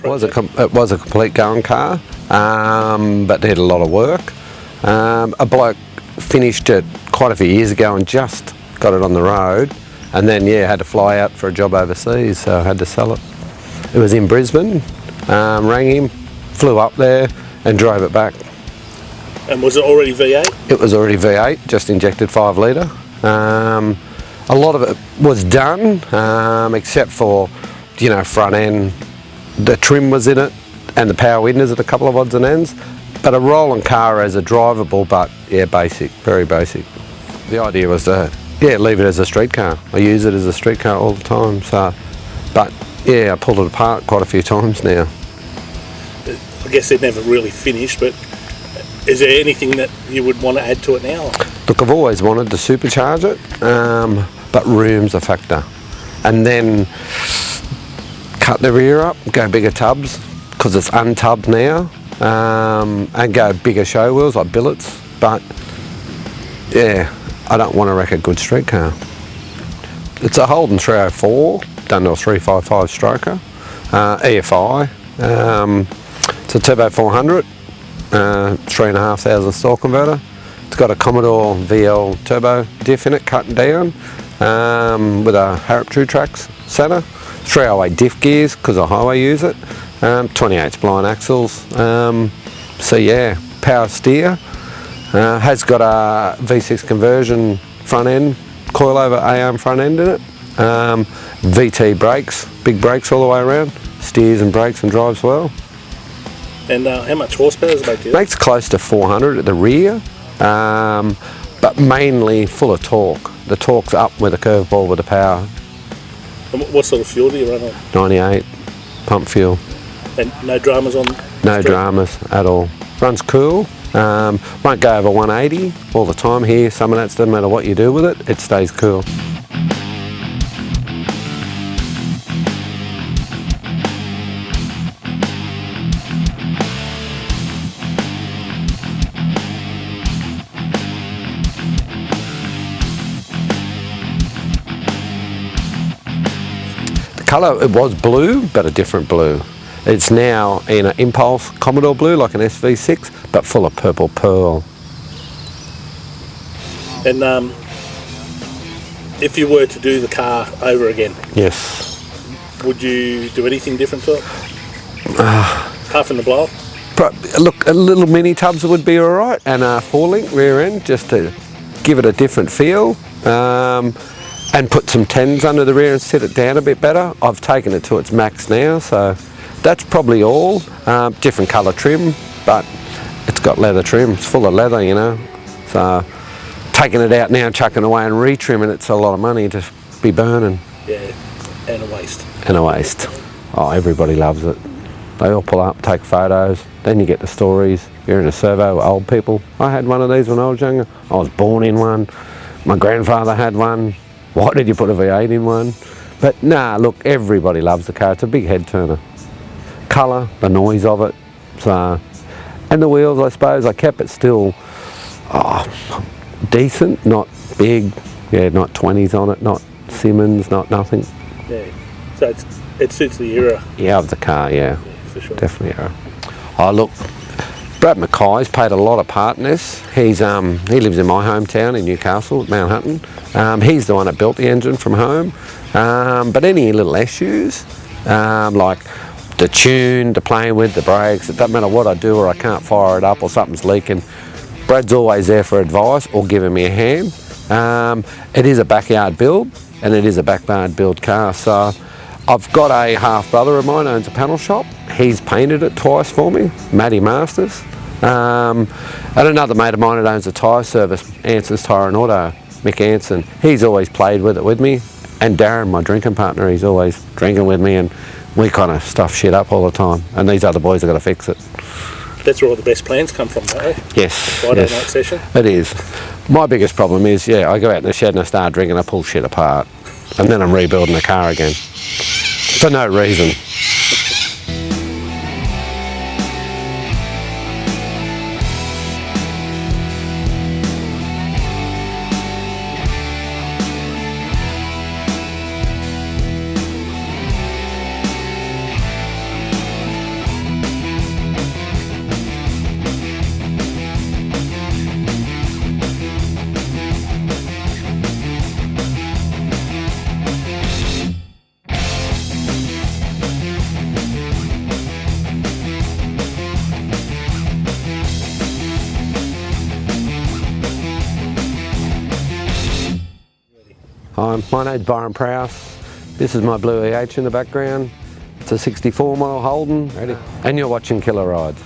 project? It was a complete going car, but did a lot of work. A bloke finished it quite a few years ago and just got it on the road, and then had to fly out for a job overseas, so I had to sell it. It was in Brisbane. Rang him, flew up there and drove it back. And was it already V8? It was already V8, just injected 5 litre. A lot of it was done, except for, front end. The trim was in it, and the power windows at a couple of odds and ends. But a rolling car as a drivable, but basic, very basic. The idea was to, leave it as a street car. I use it as a street car all the time, so, but I pulled it apart quite a few times now. I guess they'd never really finished, but is there anything that you would want to add to it now? Look, I've always wanted to supercharge it, but room's a factor. And then cut the rear up, go bigger tubs, because it's untubbed now, and go bigger show wheels like billets. But I don't want to wreck a good street car. It's a Holden 304, done to a 355 stroker, EFI. It's a turbo 400, 3,500 stall converter. It's got a Commodore VL turbo diff in it, cut down, with a Harrop True Tracks setter, 308 diff gears because I highway use it, 28 spline axles. Power steer. Has got a V6 conversion front end, coilover A-arm front end in it. VT brakes, big brakes all the way around, steers and brakes and drives well. And how much horsepower does it make? Makes close to 400 at the rear, but mainly full of torque. The torque's up with a curveball with the power. And what sort of fuel do you run on? 98 pump fuel. And no dramas on? No dramas at all. Runs cool. Won't go over 180 all the time here. Some of that doesn't matter what you do with it, it stays cool. Colour, it was blue, but a different blue. It's now in an Impulse Commodore blue, like an SV6, but full of purple pearl. And if you were to do the car over again, yes, would you do anything different to it? Apart from the blow? Look, a little mini tubs would be all right, and a 4-link rear end just to give it a different feel. And put some 10s under the rear and sit it down a bit better. I've taken it to its max now, so that's probably all. Different colour trim, but it's got leather trim. It's full of leather, So taking it out now, chucking it away and retrimming it's a lot of money to be burning. Yeah, and a waste. And a waste. Oh, everybody loves it. They all pull up, take photos. Then you get the stories. You're in a servo with old people. I had one of these when I was younger. I was born in one. My grandfather had one. Why did you put a V8 in one? But nah, look, everybody loves the car. It's a big head turner. Colour, the noise of it. So, and the wheels, I suppose, I kept it still decent, not big. Not 20s on it, not Simmons, not nothing. Yeah, so it suits the era. Yeah, of the car, yeah for sure. Definitely era. Oh, look, Brad Mackay's played a lot of part in this. He lives in my hometown in Newcastle, Mount Hutton. He's the one that built the engine from home. But any little issues, like the tune, the playing with, the brakes, it doesn't matter what I do or I can't fire it up or something's leaking, Brad's always there for advice or giving me a hand. It is a backyard build and it is a backyard build car. So I've got a half brother of mine owns a panel shop. He's painted it twice for me, Matty Masters. And another mate of mine that owns a tyre service, Anson's Tyre and Auto, Mick Anson. He's always played with it with me. And Darren, my drinking partner, he's always drinking with me and we kind of stuff shit up all the time. And these other boys have got to fix it. That's where all the best plans come from, don't they? Yes. Friday night session? It is. My biggest problem is, I go out in the shed and I start drinking, I pull shit apart. And then I'm rebuilding the car again. For no reason. My name's Byron Prowse. This is my blue EH in the background. It's a 64 model Holden. Ready? And you're watching Killer Rides.